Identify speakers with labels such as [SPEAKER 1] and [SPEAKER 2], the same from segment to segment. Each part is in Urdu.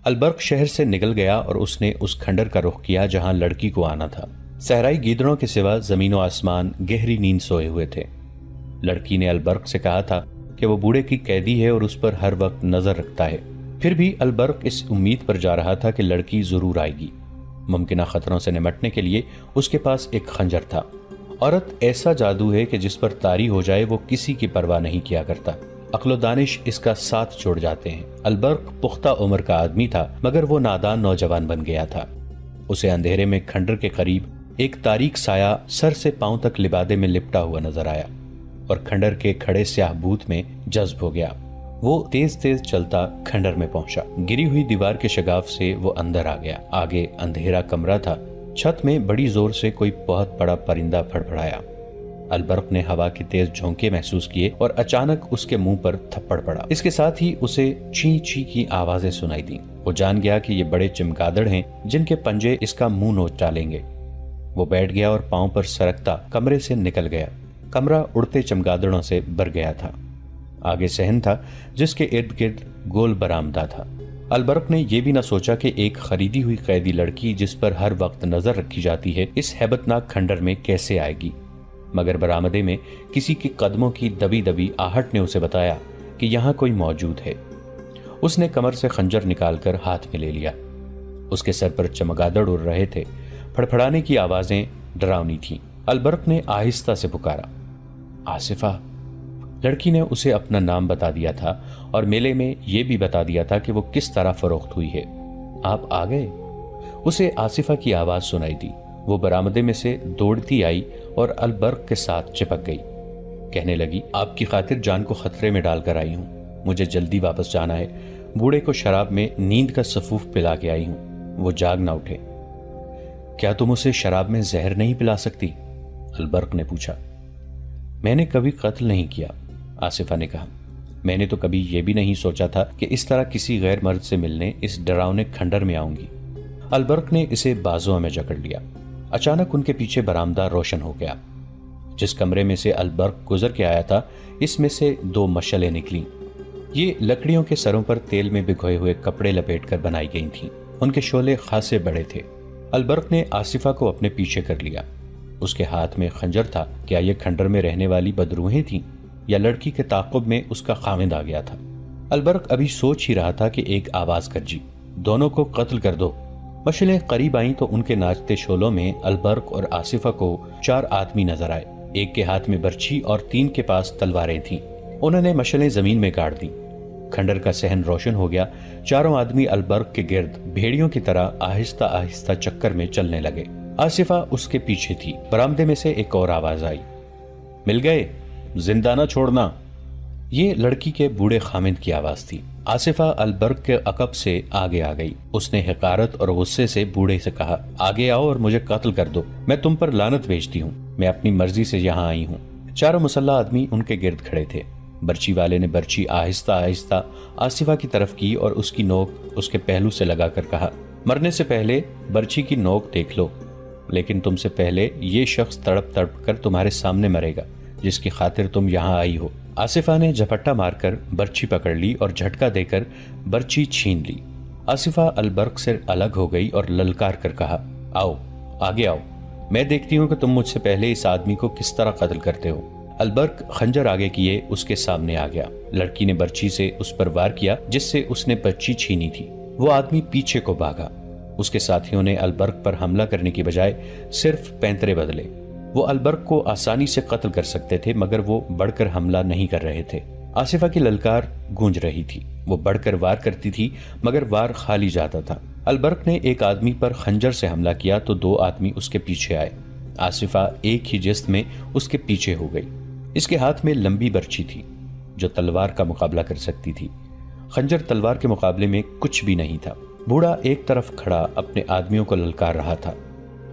[SPEAKER 1] البرق شہر سے نکل گیا اور اس نے اس کھنڈر کا رخ کیا جہاں لڑکی کو آنا تھا۔ صحرائی گیدڑوں کے سوا زمین و آسمان گہری نیند سوئے ہوئے تھے۔ لڑکی نے البرق سے کہا تھا کہ وہ بوڑھے کی قیدی ہے اور اس پر ہر وقت نظر رکھتا ہے، پھر بھی البرق اس امید پر جا رہا تھا کہ لڑکی ضرور آئے گی۔ ممکنہ خطروں سے نمٹنے کے لیے اس کے پاس ایک خنجر تھا۔ عورت ایسا جادو ہے کہ جس پر طاری ہو جائے وہ کسی کی پرواہ نہیں کیا کرتا، عقل و دانش اس کا ساتھ چھوڑ جاتے ہیں۔ البرق پختہ عمر کا آدمی تھا مگر وہ نادان نوجوان بن گیا تھا۔ اسے اندھیرے میں کھنڈر کے قریب ایک تاریک سایہ سر سے پاؤں تک لبادے میں لپٹا ہوا نظر آیا اور کھنڈر کے کھڑے سیاہ بوت میں جذب ہو گیا۔ وہ تیز تیز چلتا کھنڈر میں پہنچا۔ گری ہوئی دیوار کے شگاف سے وہ اندر آ گیا۔ آگے اندھیرا کمرہ تھا۔ چھت میں بڑی زور سے کوئی بہت بڑا پرندہ پھڑپڑایا۔ البرق نے ہوا کے تیز جھونکے محسوس کیے اور اچانک اس کے منہ پر تھپڑ پڑا۔ اس کے ساتھ ہی اسے چی چی کی آوازیں سنائی دیں۔ وہ جان گیا کہ یہ بڑے چمگادڑ ہیں جن کے پنجے اس کا منہ نوچ ڈالیں گے۔ وہ بیٹھ گیا اور پاؤں پر سرکتا کمرے سے نکل گیا۔ کمرہ اڑتے چمگادڑوں سے بھر گیا تھا۔ آگے صحن تھا جس کے ارد گرد گول برآمدہ تھا۔ البرق نے یہ بھی نہ سوچا کہ ایک خریدی ہوئی قیدی لڑکی جس پر ہر وقت نظر رکھی جاتی ہے اس ہیبتناک کھنڈر میں کیسے آئے گی، مگر برآمدے میں کسی کے قدموں کی دبی دبی آہٹ نے اسے بتایا کہ یہاں کوئی موجود ہے۔ اس نے کمر سے خنجر نکال کر ہاتھ میں لے لیا۔ اس کے سر پر چمگادڑ اڑ رہے تھے۔ پھڑپھڑانے کی آوازیں ڈراؤنی تھیں۔ البرق نے آہستہ سے پکارا، آصفہ۔ لڑکی نے اسے اپنا نام بتا دیا تھا اور میلے میں یہ بھی بتا دیا تھا کہ وہ کس طرح فروخت ہوئی ہے۔ آپ آ گئے؟ اسے آصفہ کی آواز سنائی دی۔ وہ برآمدے میں سے دوڑتی آئی اور البرق کے ساتھ چپک گئی۔ کہنے لگی، آپ کی خاطر جان کو خطرے میں ڈال کر آئی ہوں، مجھے جلدی واپس جانا ہے۔ بوڑھے کو شراب میں نیند کا سفوف پلا کے آئی ہوں، وہ جاگ نہ اٹھے۔ کیا تم اسے شراب میں زہر نہیں پلا سکتی؟ البرق نے پوچھا۔ میں نے کبھی قتل نہیں کیا، آصفہ نے کہا۔ میں نے تو کبھی یہ بھی نہیں سوچا تھا کہ اس طرح کسی غیر مرد سے ملنے اس ڈراؤنے کھنڈر میں آؤں گی۔ البرق نے اسے بازوؤں میں جکڑ لیا۔ اچانک ان کے پیچھے برآمدہ روشن ہو گیا۔ جس کمرے میں سے البرق گزر کے آیا تھا اس میں سے دو مشعلیں نکلیں۔ یہ لکڑیوں کے سروں پر تیل میں بھگوئے ہوئے کپڑے لپیٹ کر بنائی گئی تھیں۔ ان کے شعلے خاصے بڑے تھے۔ البرق نے آصفہ کو اپنے پیچھے کر لیا۔ اس کے ہاتھ میں خنجر تھا۔ کیا یہ کھنڈر میں رہنے والی بدروہیں تھیں یا لڑکی کے تعاقب میں اس کا خاوند آ گیا تھا؟ البرق ابھی سوچ ہی رہا تھا کہ ایک آواز گرجی، دونوں کو قتل کر دو۔ مشعلیں قریب آئیں تو ان کے ناچتے شعلوں میں البرق اور آصفہ کو 4 آدمی نظر آئے۔ ایک کے ہاتھ میں برچھی اور 3 کے پاس تلواریں تھیں۔ انہوں نے مشعلیں زمین میں گاڑ دیں۔ کھنڈر کا صحن روشن ہو گیا۔ چاروں آدمی البرق کے گرد بھیڑیوں کی طرح آہستہ آہستہ چکر میں چلنے لگے۔ آصفہ اس کے پیچھے تھی۔ برآمدے میں سے ایک اور آواز آئی، مل گئے، زندہ نہ چھوڑنا۔ یہ لڑکی کے بوڑھے خامند کی آواز تھی۔ آصفہ البرق کے عقب سے آگے آ گئی۔ اس نے حقارت اور غصے سے بوڑھے سے کہا، آگے آؤ اور مجھے قتل کر دو، میں تم پر لعنت بھیجتی ہوں، میں اپنی مرضی سے یہاں آئی ہوں۔ چاروں مسلح آدمی ان کے گرد کھڑے تھے۔ برچی والے نے برچی آہستہ آہستہ آصفہ کی طرف کی اور اس کی نوک اس کے پہلو سے لگا کر کہا، مرنے سے پہلے برچی کی نوک دیکھ لو، لیکن تم سے پہلے یہ شخص تڑپ تڑپ کر تمہارے سامنے مرے گا جس کی خاطر تم یہاں آئی ہو۔ آصفہ نے جھپٹا مار کر برچی پکڑ لی اور جھٹکا دے کر برچی چھین لی۔ آصفہ البرق سے الگ ہو گئی اور للکار کر کہا، آؤ، آگے آؤ، میں دیکھتی ہوں کہ تم مجھ سے پہلے اس آدمی کو کس طرح قتل کرتے ہو۔ البرق خنجر آگے کیے اس کے سامنے آ گیا۔ لڑکی نے برچی سے اس پر وار کیا جس سے اس نے برچی چھینی تھی۔ وہ آدمی پیچھے کو بھاگا۔ اس کے ساتھیوں نے البرق پر حملہ کرنے کی بجائے صرف پینترے بدلے۔ وہ البرق کو آسانی سے قتل کر سکتے تھے مگر وہ بڑھ کر حملہ نہیں کر رہے تھے۔ آصفہ کی للکار گونج رہی تھی۔ وہ بڑھ کر وار کرتی تھی مگر وار خالی جاتا تھا۔ البرق نے ایک آدمی پر خنجر سے حملہ کیا تو 2 آدمی اس کے پیچھے آئے۔ آصفہ ایک ہی جست میں اس کے پیچھے ہو گئی۔ اس کے ہاتھ میں لمبی برچھی تھی جو تلوار کا مقابلہ کر سکتی تھی۔ خنجر تلوار کے مقابلے میں کچھ بھی نہیں تھا۔ بوڑھا ایک طرف کھڑا اپنے آدمیوں کو للکار رہا تھا۔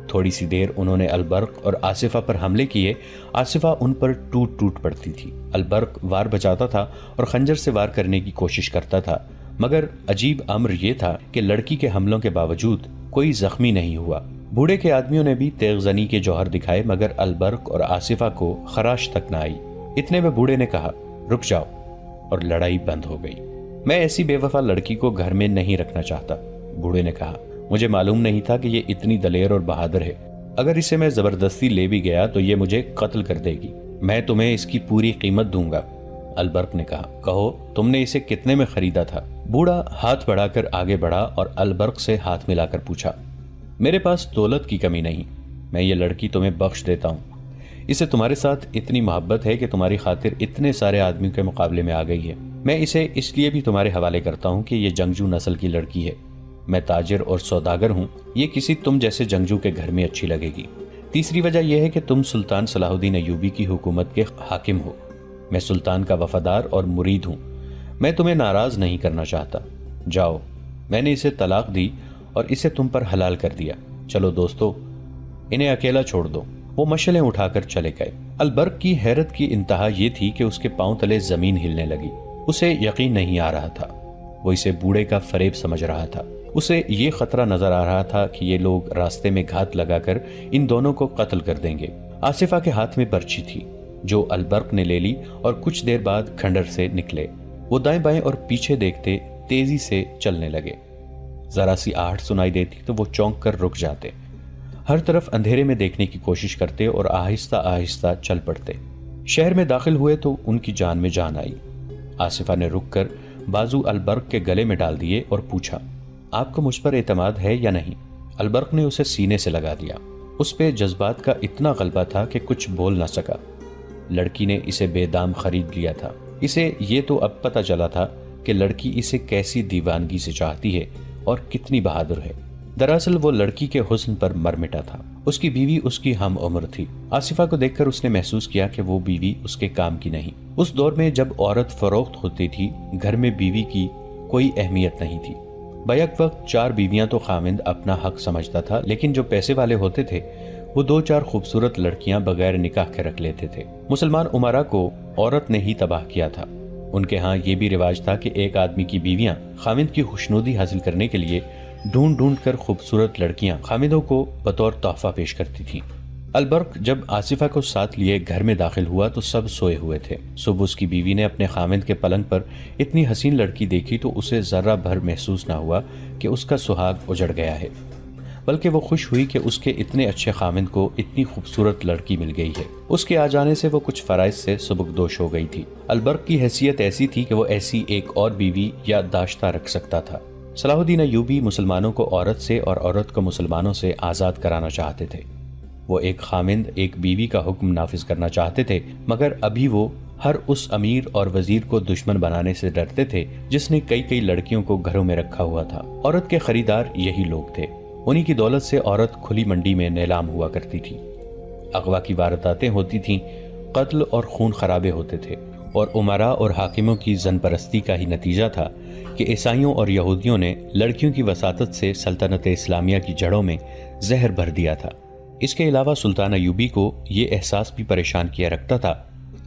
[SPEAKER 1] تھوڑی سی دیر انہوں نے البرق اور آصفہ پر حملے کیے۔ آصفہ ان پر ٹوٹ ٹوٹ پڑتی تھی۔ البرق وار بچاتا تھا اور خنجر سے وار کرنے کی کوشش کرتا تھا مگر عجیب امر یہ تھا کہ لڑکی کے حملوں کے باوجود کوئی زخمی نہیں ہوا۔ بوڑھے کے آدمیوں نے بھی تیغ زنی کے جوہر دکھائے مگر البرق اور آصفہ کو خراش تک نہ آئی۔ اتنے میں بوڑھے نے کہا، رک جاؤ، اور لڑائی بند ہو گئی۔ میں ایسی بے وفا لڑکی کو گھر میں نہیں رکھنا چاہتا، بوڑھے نے کہا۔ مجھے معلوم نہیں تھا کہ یہ اتنی دلیر اور بہادر ہے۔ اگر اسے میں زبردستی لے بھی گیا تو یہ مجھے قتل کر دے گی۔ میں تمہیں اس کی پوری قیمت دوں گا، البرق نے کہا۔ کہو تم نے اسے کتنے میں خریدا تھا؟ بوڑھا ہاتھ بڑھا کر آگے بڑھا اور البرق سے ہاتھ ملا کر پوچھا۔ میرے پاس دولت کی کمی نہیں، میں یہ لڑکی تمہیں بخش دیتا ہوں۔ اسے تمہارے ساتھ اتنی محبت ہے کہ تمہاری خاطر اتنے سارے آدمیوں کے مقابلے میں آ گئی ہے۔ میں اسے اس لیے بھی تمہارے حوالے کرتا ہوں کہ یہ جنگجو نسل کی لڑکی ہے۔ میں تاجر اور سوداگر ہوں، یہ کسی تم جیسے جنگجو کے گھر میں اچھی لگے گی۔ تیسری وجہ یہ ہے کہ تم سلطان صلاح الدین ایوبی کی حکومت کے حاکم ہو، میں سلطان کا وفادار اور مرید ہوں۔ میں تمہیں ناراض نہیں کرنا چاہتا۔ جاؤ، میں نے اسے طلاق دی اور اسے تم پر حلال کر دیا۔ چلو دوستو، انہیں اکیلا چھوڑ دو۔ وہ مشعلیں اٹھا کر چلے گئے۔ البرق کی حیرت کی انتہا یہ تھی کہ اس کے پاؤں تلے زمین ہلنے لگی۔ اسے یقین نہیں آ رہا تھا، وہ اسے بوڑھے کا فریب سمجھ رہا تھا۔ اسے یہ خطرہ نظر آ رہا تھا کہ یہ لوگ راستے میں گھات لگا کر ان دونوں کو قتل کر دیں گے۔ آصفہ کے ہاتھ میں برچھی تھی جو البرق نے لے لی اور کچھ دیر بعد کھنڈر سے نکلے۔ وہ دائیں بائیں اور پیچھے دیکھتے تیزی سے چلنے لگے۔ ذرا سی آہٹ سنائی دیتی تو وہ چونک کر رک جاتے، ہر طرف اندھیرے میں دیکھنے کی کوشش کرتے اور آہستہ آہستہ چل پڑتے۔ شہر میں داخل ہوئے تو ان کی جان میں جان آئی۔ آصفہ نے رک کر بازو البرق کے گلے میں ڈال دیے اور پوچھا، آپ کو مجھ پر اعتماد ہے یا نہیں؟ البرق نے اسے سینے سے لگا دیا۔ اس پہ جذبات کا اتنا غلبہ تھا کہ کچھ بول نہ سکا۔ لڑکی نے اسے بے دام خرید لیا تھا۔ اسے یہ تو اب پتہ چلا تھا کہ لڑکی اسے کیسی دیوانگی سے چاہتی ہے اور کتنی بہادر ہے۔ دراصل وہ لڑکی کے حسن پر مر مٹا تھا۔ اس کی بیوی اس کی ہم عمر تھی۔ آصفہ کو دیکھ کر اس نے محسوس کیا کہ وہ بیوی اس کے کام کی نہیں۔ اس دور میں جب عورت فروخت ہوتی تھی، گھر میں بیوی کی کوئی اہمیت نہیں تھی۔ بیک وقت 4 بیویاں تو خاوند اپنا حق سمجھتا تھا، لیکن جو پیسے والے ہوتے تھے وہ 2-4 خوبصورت لڑکیاں بغیر نکاح کے رکھ لیتے تھے۔ مسلمان امراء کو عورت نے ہی تباہ کیا تھا۔ ان کے ہاں یہ بھی رواج تھا کہ ایک آدمی کی بیویاں خاوند کی خوشنودی حاصل کرنے کے لیے ڈھونڈ ڈھونڈ کر خوبصورت لڑکیاں خاوندوں کو بطور تحفہ پیش کرتی تھیں۔ البرق جب آصفہ کو ساتھ لیے گھر میں داخل ہوا تو سب سوئے ہوئے تھے۔ صبح اس کی بیوی نے اپنے خاوند کے پلنگ پر اتنی حسین لڑکی دیکھی تو اسے ذرہ بھر محسوس نہ ہوا کہ اس کا سہاگ اجڑ گیا ہے، بلکہ وہ خوش ہوئی کہ اس کے اتنے اچھے خاوند کو اتنی خوبصورت لڑکی مل گئی ہے۔ اس کے آ جانے سے وہ کچھ فرائض سے سبکدوش ہو گئی تھی۔ البرق کی حیثیت ایسی تھی کہ وہ ایسی ایک اور بیوی یا داشتہ رکھ سکتا تھا۔ صلاح الدین ایوبی مسلمانوں کو عورت سے اور عورت کو مسلمانوں سے آزاد کرانا چاہتے تھے۔ وہ ایک خاوند ایک بیوی کا حکم نافذ کرنا چاہتے تھے، مگر ابھی وہ ہر اس امیر اور وزیر کو دشمن بنانے سے ڈرتے تھے جس نے کئی لڑکیوں کو گھروں میں رکھا ہوا تھا۔ عورت کے خریدار یہی لوگ تھے۔ انہی کی دولت سے عورت کھلی منڈی میں نیلام ہوا کرتی تھی۔ اغوا کی وارداتیں ہوتی تھیں، قتل اور خون خرابے ہوتے تھے، اور امراء اور حاکموں کی زن پرستی کا ہی نتیجہ تھا کہ عیسائیوں اور یہودیوں نے لڑکیوں کی وساطت سے سلطنت اسلامیہ کی جڑوں میں زہر بھر دیا تھا۔ اس کے علاوہ سلطان ایوبی کو یہ احساس بھی پریشان کیا رکھتا تھا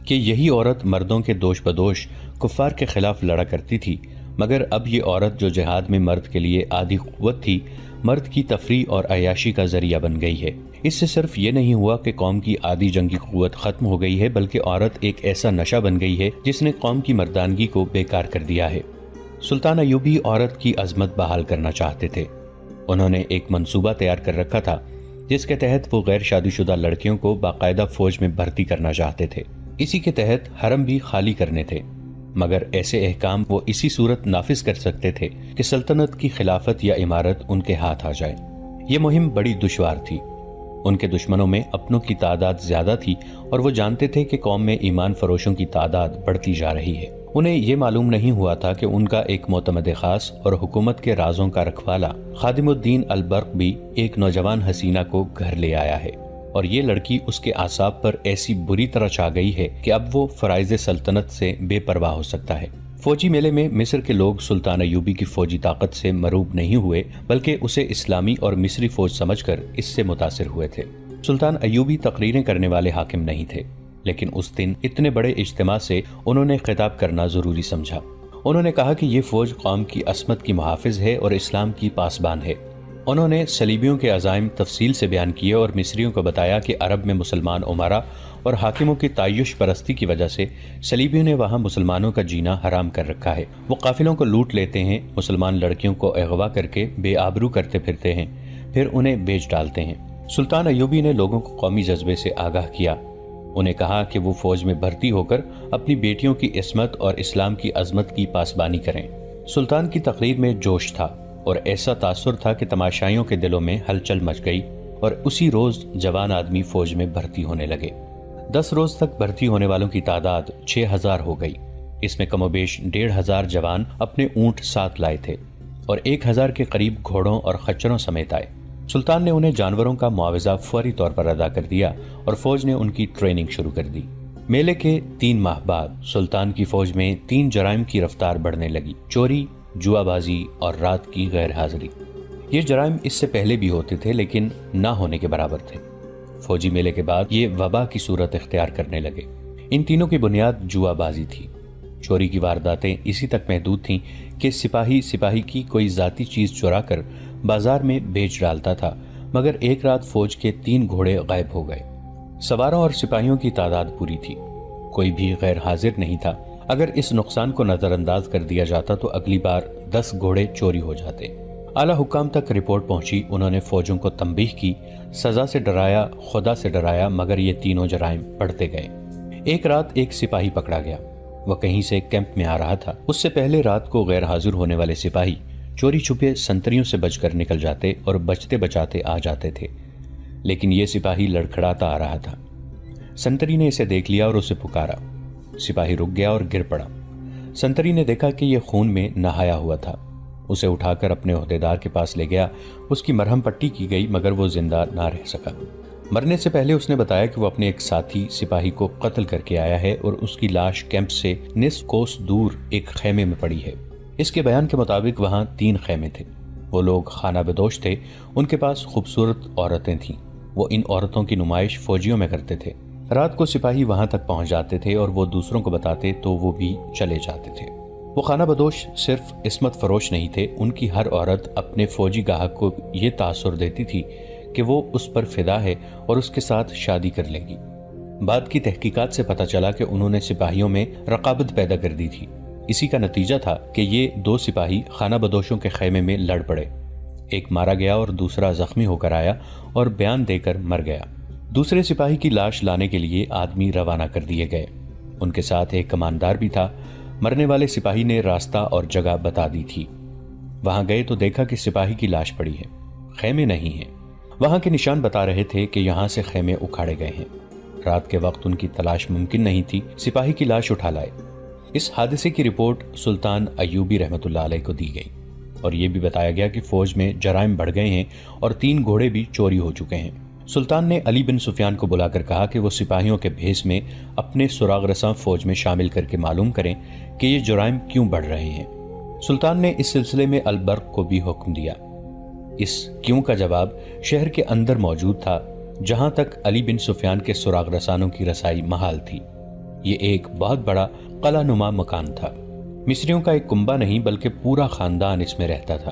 [SPEAKER 1] کہ یہی عورت مردوں کے دوش بدوش کفار کے خلاف لڑا کرتی تھی، مگر اب یہ عورت جو جہاد میں مرد کے لیے آدھی قوت تھی، مرد کی تفریح اور عیاشی کا ذریعہ بن گئی ہے۔ اس سے صرف یہ نہیں ہوا کہ قوم کی آدھی جنگی قوت ختم ہو گئی ہے، بلکہ عورت ایک ایسا نشہ بن گئی ہے جس نے قوم کی مردانگی کو بیکار کر دیا ہے۔ سلطان ایوبی عورت کی عظمت بحال کرنا چاہتے تھے۔ انہوں نے ایک منصوبہ تیار کر رکھا تھا جس کے تحت وہ غیر شادی شدہ لڑکیوں کو باقاعدہ فوج میں بھرتی کرنا چاہتے تھے۔ اسی کے تحت حرم بھی خالی کرنے تھے، مگر ایسے احکام وہ اسی صورت نافذ کر سکتے تھے کہ سلطنت کی خلافت یا امارت ان کے ہاتھ آ جائے۔ یہ مہم بڑی دشوار تھی۔ ان کے دشمنوں میں اپنوں کی تعداد زیادہ تھی اور وہ جانتے تھے کہ قوم میں ایمان فروشوں کی تعداد بڑھتی جا رہی ہے۔ انہیں یہ معلوم نہیں ہوا تھا کہ ان کا ایک معتمد خاص اور حکومت کے رازوں کا رکھوالا خادم الدین البرق بھی ایک نوجوان حسینہ کو گھر لے آیا ہے، اور یہ لڑکی اس کے اعصاب پر ایسی بری طرح چھا گئی ہے کہ اب وہ فرائض سلطنت سے بے پرواہ ہو سکتا ہے۔ فوجی میلے میں مصر کے لوگ سلطان ایوبی کی فوجی طاقت سے مروب نہیں ہوئے، بلکہ اسے اسلامی اور مصری فوج سمجھ کر اس سے متاثر ہوئے تھے۔ سلطان ایوبی تقریریں کرنے والے حاکم نہیں تھے، لیکن اس دن اتنے بڑے اجتماع سے انہوں نے خطاب کرنا ضروری سمجھا۔ انہوں نے کہا کہ یہ فوج قوم کی عصمت کی محافظ ہے اور اسلام کی پاسبان ہے۔ انہوں نے صلیبیوں کے عزائم تفصیل سے بیان کیے اور مصریوں کو بتایا کہ عرب میں مسلمان امراء اور حاکموں کی تعیش پرستی کی وجہ سے صلیبیوں نے وہاں مسلمانوں کا جینا حرام کر رکھا ہے۔ وہ قافلوں کو لوٹ لیتے ہیں، مسلمان لڑکیوں کو اغوا کر کے بے آبرو کرتے پھرتے ہیں، پھر انہیں بیچ ڈالتے ہیں۔ سلطان ایوبی نے لوگوں کو قومی جذبے سے آگاہ کیا، انہیں کہا کہ وہ فوج میں بھرتی ہو کر اپنی بیٹیوں کی عصمت اور اسلام کی عظمت کی پاسبانی کریں۔ سلطان کی تقریر میں جوش تھا اور ایسا تاثر تھا کہ تماشائیوں کے دلوں میں ہلچل مچ گئی اور اسی روز جوان آدمی فوج میں بھرتی ہونے لگے۔ 10 روز تک بھرتی ہونے والوں کی تعداد 6000 ہو گئی۔ اس میں کم و بیش 1500 جوان اپنے اونٹ ساتھ لائے تھے اور 1000 کے قریب گھوڑوں اور خچروں سمیت آئے۔ سلطان نے انہیں جانوروں کا معاوضہ فوری طور پر ادا کر دیا اور فوج نے ان کی ٹریننگ شروع کر دی۔ میلے کے 3 ماہ بعد سلطان کی فوج میں 3 جرائم کی رفتار بڑھنے لگی: چوری، جوا بازی اور رات کی غیر حاضری۔ یہ جرائم اس سے پہلے بھی ہوتے تھے لیکن نہ ہونے کے برابر تھے۔ فوجی میلے کے بعد یہ وبا کی صورت اختیار کرنے لگے۔ ان تینوں کی بنیاد جوا بازی تھی۔ چوری کی وارداتیں اسی تک محدود تھیں کہ سپاہی کی کوئی ذاتی چیز چرا کر بازار میں بیچ ڈالتا تھا، مگر ایک رات فوج کے 3 گھوڑے غائب ہو گئے۔ سواروں اور سپاہیوں کی تعداد پوری تھی، کوئی بھی غیر حاضر نہیں تھا۔ اگر اس نقصان کو نظر انداز کر دیا جاتا تو اگلی بار 10 گھوڑے چوری ہو جاتے۔ اعلیٰ حکام تک رپورٹ پہنچی، انہوں نے فوجوں کو تنبیہ کی، سزا سے ڈرایا، خدا سے ڈرایا، مگر یہ تینوں جرائم بڑھتے گئے۔ ایک رات ایک سپاہی پکڑا گیا، وہ کہیں سے کیمپ میں آ رہا تھا۔ اس سے پہلے رات کو غیر حاضر ہونے والے سپاہی چوری چھپے سنتریوں سے بچ کر نکل جاتے اور بچتے بچاتے آ جاتے تھے، لیکن یہ سپاہی لڑکھڑاتا آ رہا تھا۔ سنتری نے اسے دیکھ لیا اور اسے پکارا۔ سپاہی رک گیا اور گر پڑا۔ سنتری نے دیکھا کہ یہ خون میں نہایا ہوا تھا، اسے اٹھا کر اپنے عہدیدار کے پاس لے گیا۔ اس کی مرہم پٹی کی گئی مگر وہ زندہ نہ رہ سکا۔ مرنے سے پہلے اس نے بتایا کہ وہ اپنے ایک ساتھی سپاہی کو قتل کر کے آیا ہے اور اس کی لاش کیمپ سے نصف کوس دور ایک خیمے میں پڑی ہے۔ اس کے بیان کے مطابق وہاں 3 خیمے تھے۔ وہ لوگ خانہ بدوش تھے، ان کے پاس خوبصورت عورتیں تھیں، وہ ان عورتوں کی نمائش فوجیوں میں کرتے تھے۔ رات کو سپاہی وہاں تک پہنچ جاتے تھے اور وہ دوسروں کو بتاتے تو وہ بھی چلے جاتے تھے۔ وہ خانہ بدوش صرف عصمت فروش نہیں تھے، ان کی ہر عورت اپنے فوجی گاہک کو یہ تاثر دیتی تھی کہ وہ اس پر فدا ہے اور اس کے ساتھ شادی کر لے گی۔ بعد کی تحقیقات سے پتہ چلا کہ انہوں نے سپاہیوں میں رقابت پیدا کر دی تھی۔ اسی کا نتیجہ تھا کہ یہ 2 سپاہی خانہ بدوشوں کے خیمے میں لڑ پڑے، ایک مارا گیا اور دوسرا زخمی ہو کر آیا اور بیان دے کر مر گیا۔ دوسرے سپاہی کی لاش لانے کے لیے آدمی روانہ کر دیے گئے، ان کے ساتھ ایک کماندار بھی تھا۔ مرنے والے سپاہی نے راستہ اور جگہ بتا دی تھی۔ وہاں گئے تو دیکھا کہ سپاہی کی لاش پڑی ہے، خیمے نہیں ہیں۔ وہاں کے نشان بتا رہے تھے کہ یہاں سے خیمے اکھاڑے گئے ہیں۔ رات کے وقت ان کی تلاش ممکن نہیں تھی، سپاہی کی لاش اٹھا لائے۔ اس حادثے کی رپورٹ سلطان ایوبی رحمۃ اللہ علیہ کو دی گئی اور یہ بھی بتایا گیا کہ فوج میں جرائم بڑھ گئے ہیں اور 3 گھوڑے بھی چوری ہو چکے ہیں۔ سلطان نے علی بن سفیان کو بلا کر کہا کہ وہ سپاہیوں کے بھیس میں اپنے سراغ رساں فوج میں شامل کر کے معلوم کریں کہ یہ جرائم کیوں بڑھ رہے ہیں۔ سلطان نے اس سلسلے میں البرق کو بھی حکم دیا۔ اس کیوں کا جواب شہر کے اندر موجود تھا، جہاں تک علی بن سفیان کے سراغ رسانوں کی رسائی محال تھی۔ یہ ایک بہت بڑا قلعہ نما مکان تھا، مصریوں کا ایک کنبہ نہیں بلکہ پورا خاندان اس میں رہتا تھا۔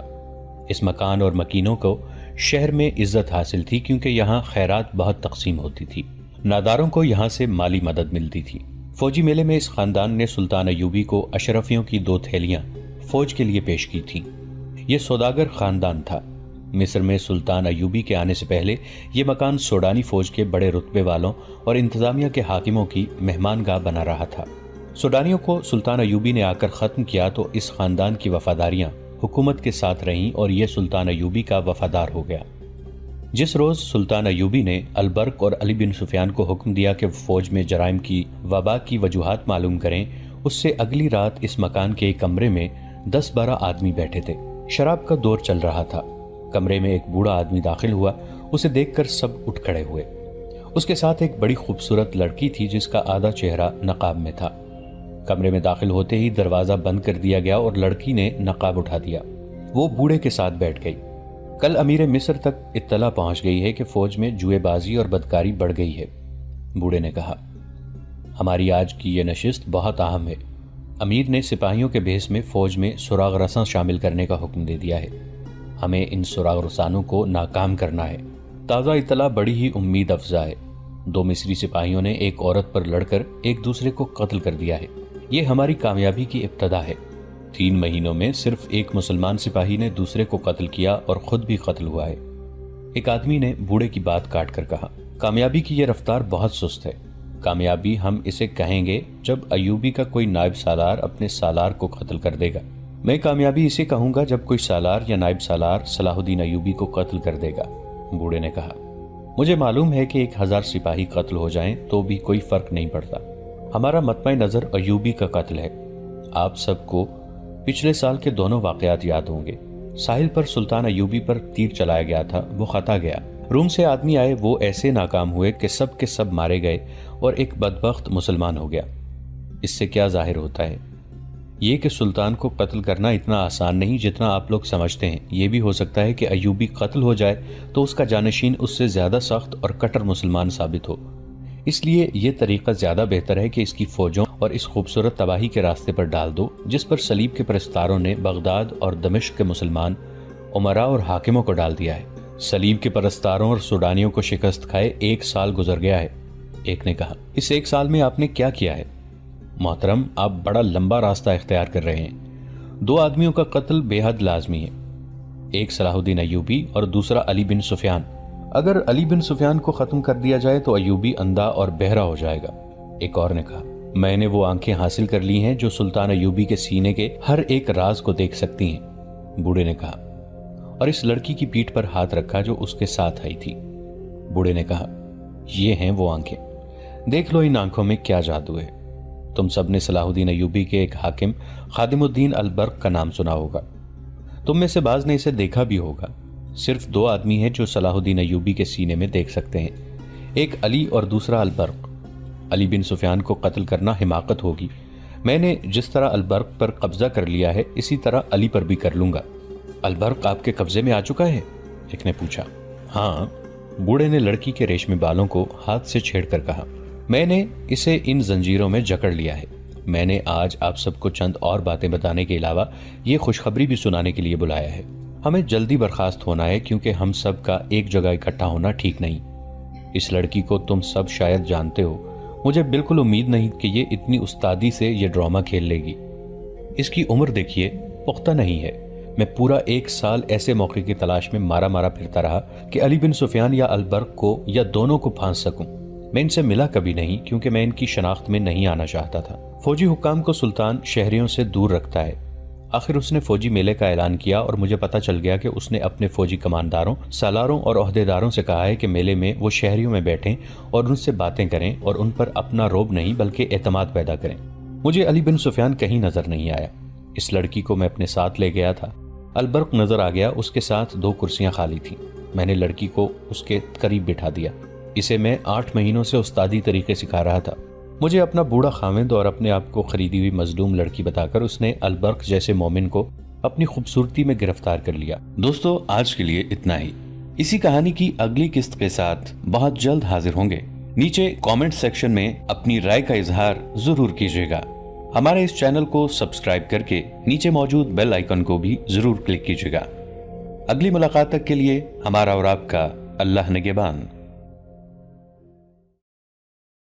[SPEAKER 1] اس مکان اور مکینوں کو شہر میں عزت حاصل تھی کیونکہ یہاں خیرات بہت تقسیم ہوتی تھی، ناداروں کو یہاں سے مالی مدد ملتی تھی۔ فوجی میلے میں اس خاندان نے سلطان ایوبی کو اشرفیوں کی 2 تھیلیاں فوج کے لیے پیش کی تھیں۔ یہ سوداگر خاندان تھا۔ مصر میں سلطان ایوبی کے آنے سے پہلے یہ مکان سوڈانی فوج کے بڑے رتبے والوں اور انتظامیہ کے حاکموں کی مہمان گاہ بنا رہا تھا۔ سوڈانیوں کو سلطان ایوبی نے آ کر ختم کیا تو اس خاندان کی وفاداریاں حکومت کے ساتھ رہیں اور یہ سلطان ایوبی کا وفادار ہو گیا۔ جس روز سلطان ایوبی نے البرق اور علی بن سفیان کو حکم دیا کہ فوج میں جرائم کی وبا کی وجوہات معلوم کریں، اس سے اگلی رات اس مکان کے ایک کمرے میں 10-12 آدمی بیٹھے تھے۔ شراب کا دور چل رہا تھا۔ کمرے میں ایک بوڑھا آدمی داخل ہوا، اسے دیکھ کر سب اٹھ کھڑے ہوئے۔ اس کے ساتھ ایک بڑی خوبصورت لڑکی تھی جس کا آدھا چہرہ نقاب میں تھا۔ کمرے میں داخل ہوتے ہی دروازہ بند کر دیا گیا اور لڑکی نے نقاب اٹھا دیا۔ وہ بوڑھے کے ساتھ بیٹھ گئی۔ کل امیر مصر تک اطلاع پہنچ گئی ہے کہ فوج میں جوئے بازی اور بدکاری بڑھ گئی ہے۔ بوڑھے نے کہا، ہماری آج کی یہ نشست بہت اہم ہے۔ امیر نے سپاہیوں کے بھیس میں فوج میں سراغ رساں شامل کرنے کا حکم دے دیا ہے۔ ہمیں ان سراغ رسانوں کو ناکام کرنا ہے۔ تازہ اطلاع بڑی ہی امید افزا ہے۔ 2 مصری سپاہیوں نے ایک عورت پر لڑ کر ایک دوسرے کو قتل کر دیا ہے۔ یہ ہماری کامیابی کی ابتدا ہے۔ 3 مہینوں میں صرف ایک مسلمان سپاہی نے دوسرے کو قتل کیا اور خود بھی قتل ہوا ہے۔ ایک آدمی نے بوڑھے کی بات کاٹ کر کہا، کامیابی کی یہ رفتار بہت سست ہے۔ کامیابی ہم اسے کہیں گے جب ایوبی کا کوئی نائب سالار اپنے سالار کو قتل کر دے گا۔ میں کامیابی اسے کہوں گا جب کوئی سالار یا نائب سالار صلاح الدین ایوبی کو قتل کر دے گا، بوڑھے نے کہا۔ مجھے معلوم ہے کہ 1000 سپاہی قتل ہو جائیں تو بھی کوئی فرق نہیں پڑتا۔ ہمارا مطمع نظر ایوبی کا قتل ہے۔ آپ سب کو پچھلے سال کے دونوں واقعات یاد ہوں گے۔ ساحل پر سلطان ایوبی پر تیر چلایا گیا تھا، وہ خطا گیا۔ روم سے آدمی آئے، وہ ایسے ناکام ہوئے کہ سب کے سب مارے گئے اور ایک بدبخت مسلمان ہو گیا۔ اس سے کیا ظاہر ہوتا ہے؟ یہ کہ سلطان کو قتل کرنا اتنا آسان نہیں جتنا آپ لوگ سمجھتے ہیں۔ یہ بھی ہو سکتا ہے کہ ایوبی قتل ہو جائے تو اس کا جانشین اس سے زیادہ سخت اور کٹر مسلمان ثابت ہو۔ اس لیے یہ طریقہ زیادہ بہتر ہے کہ اس کی فوجوں اور اس خوبصورت تباہی کے راستے پر ڈال دو جس پر صلیب کے پرستاروں نے بغداد اور دمشق کے مسلمان امراء اور حاکموں کو ڈال دیا ہے۔ صلیب کے پرستاروں اور سوڈانیوں کو شکست کھائے 1 سال گزر گیا ہے، ایک نے کہا۔ اس 1 سال میں آپ نے کیا کیا ہے؟ محترم، آپ بڑا لمبا راستہ اختیار کر رہے ہیں۔ 2 آدمیوں کا قتل بے حد لازمی ہے، ایک صلاح الدین ایوبی اور دوسرا علی بن سفیان۔ اگر علی بن سفیان کو ختم کر دیا جائے تو ایوبی اندھا اور بہرا ہو جائے گا، ایک اور نے کہا۔ میں نے وہ آنکھیں حاصل کر لی ہیں جو سلطان ایوبی کے سینے کے ہر ایک راز کو دیکھ سکتی ہیں، بوڑھے نے کہا، اور اس لڑکی کی پیٹھ پر ہاتھ رکھا جو اس کے ساتھ آئی تھی۔ بوڑھے نے کہا، یہ ہیں وہ آنکھیں، دیکھ لو ان آنکھوں میں کیا جادو ہے۔ تم سب نے صلاح الدین ایوبی کے ایک حاکم خادم الدین البرق کا نام سنا ہوگا، تم میں سے بعض نے اسے دیکھا بھی ہوگا۔ صرف 2 آدمی ہیں جو صلاح الدین ایوبی کے سینے میں دیکھ سکتے ہیں، ایک علی اور دوسرا البرق۔ علی بن سفیان کو قتل کرنا حماقت ہوگی۔ میں نے جس طرح البرق پر قبضہ کر لیا ہے اسی طرح علی پر بھی کر لوں گا۔ البرق آپ کے قبضے میں آ چکا ہے؟ ایک نے پوچھا۔ ہاں، بوڑھے نے لڑکی کے ریشمی بالوں کو ہاتھ سے چھیڑ کر کہا، میں نے اسے ان زنجیروں میں جکڑ لیا ہے۔ میں نے آج آپ سب کو چند اور باتیں بتانے کے علاوہ یہ خوشخبری بھی سنانے کے لیے بلایا ہے۔ ہمیں جلدی برخاست ہونا ہے کیونکہ ہم سب کا ایک جگہ اکٹھا ہونا ٹھیک نہیں۔ اس لڑکی کو تم سب شاید جانتے ہو، مجھے بالکل امید نہیں کہ یہ اتنی استادی سے یہ ڈرامہ کھیل لے گی۔ اس کی عمر دیکھیے، پختہ نہیں ہے۔ میں پورا 1 سال ایسے موقع کی تلاش میں مارا پھرتا رہا کہ علی بن سفیان یا البرق کو یا دونوں کو پھانس سکوں۔ میں ان سے ملا کبھی نہیں کیونکہ میں ان کی شناخت میں نہیں آنا چاہتا تھا۔ فوجی حکام کو سلطان شہریوں سے دور رکھتا ہے۔ آخر اس نے فوجی میلے کا اعلان کیا اور مجھے پتا چل گیا کہ اس نے اپنے فوجی کمانداروں، سالاروں اور عہدیداروں سے کہا ہے کہ میلے میں وہ شہریوں میں بیٹھیں اور ان سے باتیں کریں اور ان پر اپنا رعب نہیں بلکہ اعتماد پیدا کریں۔ مجھے علی بن سفیان کہیں نظر نہیں آیا۔ اس لڑکی کو میں اپنے ساتھ لے گیا تھا۔ البرق نظر آ گیا، اس کے ساتھ 2 کرسیاں خالی تھیں۔ میں نے لڑکی کو اس کے قریب بٹھا دیا۔ اسے میں 8 مہینوں سے استادی طریقے سکھا رہا تھا۔ مجھے اپنا بوڑھا خاوند اور اپنے آپ کو خریدی ہوئی مظلوم لڑکی بتا کر اس نے البرق جیسے مومن کو اپنی خوبصورتی میں گرفتار کر لیا۔ دوستو، آج کے لیے اتنا ہی۔ اسی کہانی کی اگلی قسط کے ساتھ بہت جلد حاضر ہوں گے۔ نیچے کامنٹ سیکشن میں اپنی رائے کا اظہار ضرور کیجیے گا۔ ہمارے اس چینل کو سبسکرائب کر کے نیچے موجود بیل آئیکن کو بھی ضرور کلک کیجیے گا۔ اگلی ملاقات تک کے لیے ہمارا اور آپ کا اللہ نگہبان۔